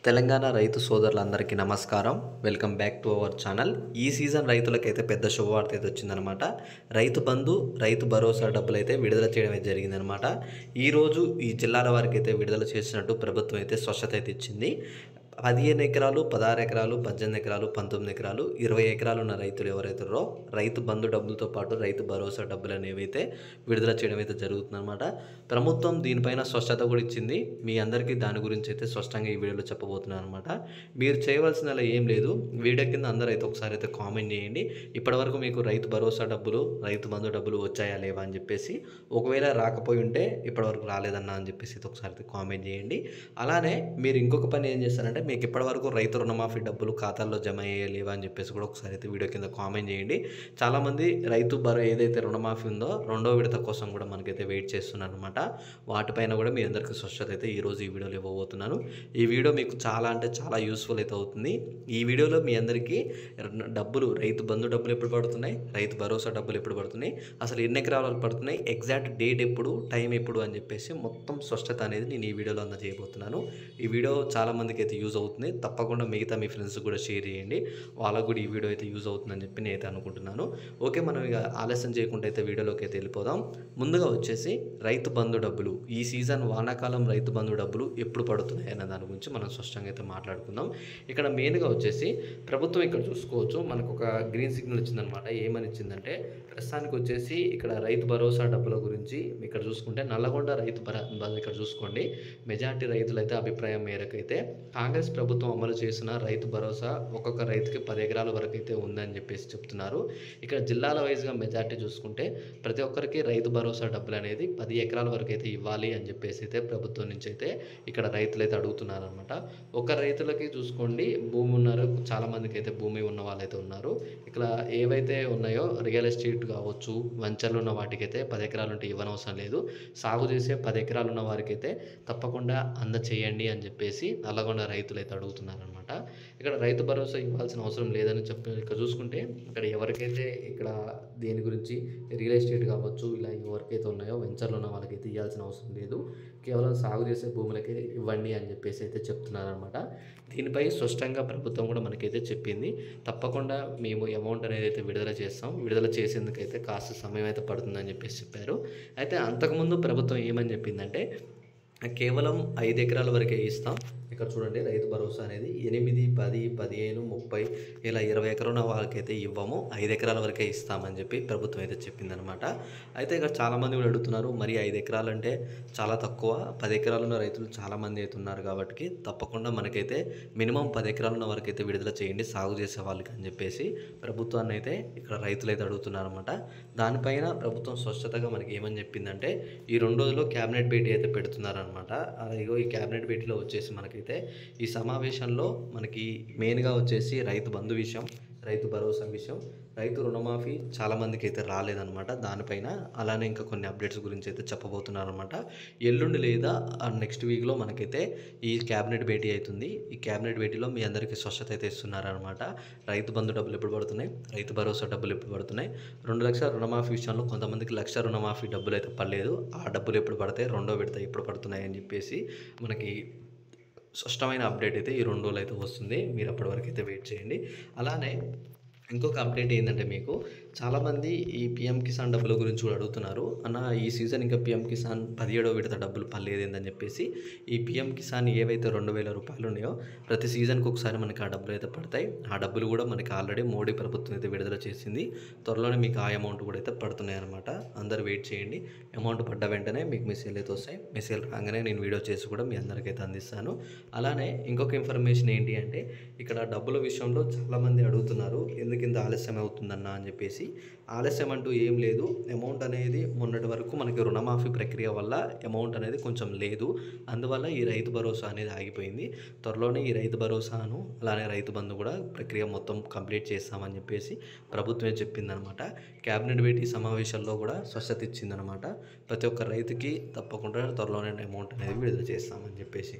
తెలంగాణ రైతు సోదరులందరికీ నమస్కారం. Welcome back to our channel. ఈ సీజన్ రైతులకైతే పెద్ద శుభవార్త అయితే వచ్చిందనమాట. రైతు బంధు, రైతు భరోసా డబ్బులైతే విడుదల చేయడం అయితే జరిగిందనమాట. ఈరోజు ఈ జిల్లాల వారికి అయితే విడుదల చేసినట్టు ప్రభుత్వం అయితే స్పష్టత అయితే ఇచ్చింది. 15 ఎకరాలు, 16 ఎకరాలు, 18 ఎకరాలు, 19 ఎకరాలు, 20 ఎకరాలు ఉన్న రైతులు ఎవరైతారో రైతు బంధు డబ్బులతో పాటు రైతు భరోసా డబ్బులు అనేవి అయితే విడుదల చేయడం అయితే జరుగుతుందన్నమాట. ప్రభుత్వం దీనిపైన స్పష్టత కూడా ఇచ్చింది. మీ అందరికీ దాని గురించి అయితే స్పష్టంగా ఈ వీడియోలో చెప్పబోతున్నాను అనమాట. మీరు చేయవలసిన ఏం లేదు, వీడియో కింద అందరూ అయితే ఒకసారి అయితే కామెంట్ చేయండి. ఇప్పటివరకు మీకు రైతు భరోసా డబ్బులు, రైతు బంధు డబ్బులు వచ్చాయా లేవా అని చెప్పేసి, ఒకవేళ రాకపోయి ఉంటే ఇప్పటివరకు రాలేదన్నా అని చెప్పేసి ఒకసారి అయితే కామెంట్ చేయండి. అలానే మీరు ఇంకొక పని ఏం చేస్తారంటే, మీకు ఇప్పటివరకు రైతు రుణమాఫీ డబ్బులు ఖాతాల్లో జమ అయ్యేలేవా అని చెప్పేసి కూడా ఒకసారి అయితే వీడియో కింద కామెంట్ చేయండి. చాలామంది రైతు ఏదైతే రుణమాఫీ ఉందో రెండో విడత కోసం కూడా మనకైతే వెయిట్ చేస్తున్నారు అనమాట. వాటిపైన కూడా మీ అందరికీ స్పష్టత అయితే ఈరోజు ఈ వీడియోలో ఇవ్వబోతున్నాను. ఈ వీడియో మీకు చాలా అంటే చాలా యూస్ఫుల్ అయితే అవుతుంది. ఈ వీడియోలో మీ అందరికీ డబ్బులు, రైతు బంధు డబ్బులు ఎప్పుడు పడుతున్నాయి, రైతు భరోసా డబ్బులు ఎప్పుడు పడుతున్నాయి, అసలు ఎన్ని ఎకరాలు పడుతున్నాయి, ఎగ్జాక్ట్ డేట్ ఎప్పుడు, టైం ఎప్పుడు అని చెప్పేసి మొత్తం స్పష్టత అనేది నేను ఈ వీడియోలో అందజేయబోతున్నాను. ఈ వీడియో చాలామందికి అయితే యూజ్ అవుతుంది. తప్పకుండా మిగతా మీ ఫ్రెండ్స్ కూడా షేర్ చేయండి. వాళ్ళకు కూడా ఈ వీడియో అయితే యూజ్ అవుతుందని చెప్పి నేనైతే అనుకుంటున్నాను. ఓకే, మనం ఇక ఆలస్యం చేయకుండా అయితే వీడియోలోకి అయితే వెళ్ళిపోదాం. ముందుగా వచ్చేసి రైతు బంధు డబ్బులు, ఈ సీజన్ వానాకాలం రైతు బంధు డబ్బులు ఎప్పుడు పడుతున్నాయి అన్న దాని గురించి మనం స్పష్టంగా అయితే మాట్లాడుకుందాం. ఇక్కడ మెయిన్గా వచ్చేసి ప్రభుత్వం ఇక్కడ చూసుకోవచ్చు, మనకు ఒక గ్రీన్ సిగ్నల్ ఇచ్చిందనమాట. ఏమని ఇచ్చిందంటే, ప్రస్తుతానికి వచ్చేసి ఇక్కడ రైతు భరోసా డబ్బుల గురించి ఇక్కడ చూసుకుంటే నల్లగొండ రైతు ఇక్కడ చూసుకోండి, మెజార్టీ రైతులు అయితే అభిప్రాయం మేరకు అయితే కాంగ్రెస్ ప్రభుత్వం అమలు చేసిన రైతు భరోసా ఒక్కొక్క రైతుకి 10 ఎకరాల వరకు అయితే ఉందని చెప్పేసి చెప్తున్నారు. ఇక్కడ జిల్లాల వైజ్గా మెజార్టీ చూసుకుంటే ప్రతి ఒక్కరికి రైతు భరోసా డబ్బులు అనేది 10 ఎకరాల వరకు అయితే ఇవ్వాలి అని చెప్పేసి అయితే ప్రభుత్వం నుంచి అయితే ఇక్కడ రైతులు అయితే అడుగుతున్నారు అనమాట. ఒక రైతులకి చూసుకోండి భూమి ఉన్నారు, చాలా మందికి అయితే భూమి ఉన్న వాళ్ళైతే ఉన్నారు. ఇక్కడ ఏవైతే ఉన్నాయో రియల్ ఎస్టేట్ కావచ్చు, వంచర్లు ఉన్న వాటికైతే 10 ఎకరాలు ఉంటే ఇవ్వనవసరం లేదు. సాగు చేసే 10 ఎకరాలు ఉన్న వారికి అయితే తప్పకుండా అందచేయండి అని చెప్పేసి నల్లగొండ రైతులు అయితే అడుగుతున్నారనమాట. ఇక్కడ రైతు భరోసా ఇవ్వాల్సిన అవసరం లేదని చెప్పి ఇక్కడ చూసుకుంటే, ఇక్కడ ఎవరికైతే ఇక్కడ దేని గురించి రియల్ ఎస్టేట్ కావచ్చు, ఇలా ఎవరికైతే ఉన్నాయో వెంచర్లు ఉన్న వాళ్ళకైతే ఇవ్వాల్సిన అవసరం లేదు. కేవలం సాగు చేసే భూములకే ఇవ్వండి అని చెప్పేసి అయితే చెప్తున్నారనమాట. దీనిపై స్పష్టంగా ప్రభుత్వం కూడా మనకైతే చెప్పింది. తప్పకుండా మేము అమౌంట్ అనేది అయితే విడుదల చేస్తాం, విడుదల చేసేందుకైతే కాస్త సమయం అయితే పడుతుందని చెప్పేసి చెప్పారు. అయితే అంతకుముందు ప్రభుత్వం ఏమని చెప్పిందంటే, కేవలం 5 ఎకరాల వరకే ఇస్తాం. ఇక్కడ చూడండి, రైతు భరోసా అనేది 8, 10, 15, 30 ఇలా 20 ఎకరాల వాళ్ళకైతే ఇవ్వము, 5 ఎకరాల వరకే ఇస్తామని చెప్పి ప్రభుత్వం అయితే చెప్పిందనమాట. అయితే ఇక్కడ చాలామంది కూడా అడుగుతున్నారు, మరి 5 ఎకరాలు అంటే చాలా తక్కువ, 10 ఎకరాలు ఉన్న రైతులు చాలామంది అయితే ఉన్నారు కాబట్టి తప్పకుండా మనకైతే మినిమం 10 ఎకరాలు ఉన్న వరకు అయితే విడుదల చేయండి సాగు చేసే వాళ్ళకి అని చెప్పేసి ప్రభుత్వాన్ని అయితే ఇక్కడ రైతులు అయితే అడుగుతున్నారనమాట. దానిపైన ప్రభుత్వం స్పష్టతగా మనకి ఏమని చెప్పిందంటే, ఈ 2 రోజుల్లో క్యాబినెట్ భేటీ అయితే పెడుతున్నారనమాట. అలాగే ఈ క్యాబినెట్ భేటీలో వచ్చేసి మనకైతే ఈ సమావేశంలో మనకి మెయిన్గా వచ్చేసి రైతు బంధు విషయం, రైతు భరోసా విషయం, రైతు రుణమాఫీ చాలామందికి అయితే రాలేదనమాట. దానిపైన అలానే ఇంకా కొన్ని అప్డేట్స్ గురించి అయితే చెప్పబోతున్నారు అనమాట. ఎల్లుండి లేదా నెక్స్ట్ వీక్లో మనకైతే ఈ క్యాబినెట్ భేటీ అవుతుంది. ఈ క్యాబినెట్ భేటీలో మీ అందరికీ స్పష్టత అయితే ఇస్తున్నారనమాట. రైతు బంధు డబ్బులు ఎప్పుడు పడుతున్నాయి, రైతు భరోసా డబ్బులు ఎప్పుడు పడుతున్నాయి, 2 లక్షల రుణమాఫీ విషయంలో కొంతమందికి 1 లక్ష రుణమాఫీ డబ్బులు అయితే పడలేదు, ఆ డబ్బులు ఎప్పుడు పడతాయి, రెండో విడత ఎప్పుడు పడుతున్నాయి అని చెప్పేసి మనకి స్పష్టమైన అప్డేట్ అయితే ఈ 2 రోజులు అయితే వస్తుంది. మీరు అప్పటి వరకు అయితే వెయిట్ చేయండి. అలానే ఇంకొక అప్డేట్ ఏంటంటే, మీకు చాలామంది ఈ పిఎం కిసాన్ డబ్బుల గురించి కూడా అడుగుతున్నారు. అన్న ఈ సీజన్ ఇంకా పిఎం కిసాన్ 17వ విడత డబ్బులు పర్లేదేందని చెప్పేసి. ఈ పిఎం కిసాన్ ఏవైతే 2000 రూపాయలు ఉన్నాయో ప్రతి సీజన్కి ఒకసారి మనకి ఆ డబ్బులు అయితే పడతాయి. ఆ డబ్బులు కూడా మనకి ఆల్రెడీ మోడీ ప్రభుత్వం అయితే విడుదల చేసింది. త్వరలోనే మీకు ఆ అమౌంట్ కూడా అయితే పడుతున్నాయి అనమాట. అందరూ వెయిట్ చేయండి. అమౌంట్ పడ్డ వెంటనే మీకు మెసేజ్లు అయితే వస్తాయి. మెసేజ్ రాగానే నేను వీడియో చేసి కూడా మీ అందరికైతే అందిస్తాను. అలానే ఇంకొక ఇన్ఫర్మేషన్ ఏంటి అంటే, ఇక్కడ డబ్బుల విషయంలో చాలామంది అడుగుతున్నారు, ఎందుకు ఇంత ఆలస్యం అవుతుందన్న అని చెప్పేసి. ఆలస్యం అంటూ ఏం లేదు. అమౌంట్ అనేది మొన్నటి వరకు మనకి రుణమాఫీ ప్రక్రియ వల్ల అమౌంట్ అనేది కొంచెం లేదు, అందువల్ల ఈ రైతు భరోసా అనేది ఆగిపోయింది. త్వరలోనే ఈ రైతు భరోసాను అలానే రైతు బంధు కూడా ప్రక్రియ మొత్తం కంప్లీట్ చేస్తామని చెప్పేసి ప్రభుత్వమే చెప్పిందనమాట. క్యాబినెట్ భేటీ సమావేశాల్లో కూడా స్పష్టత ఇచ్చిందనమాట. ప్రతి ఒక్క రైతుకి తప్పకుండా త్వరలోనే అమౌంట్ అనేది విడుదల చేస్తామని చెప్పేసి.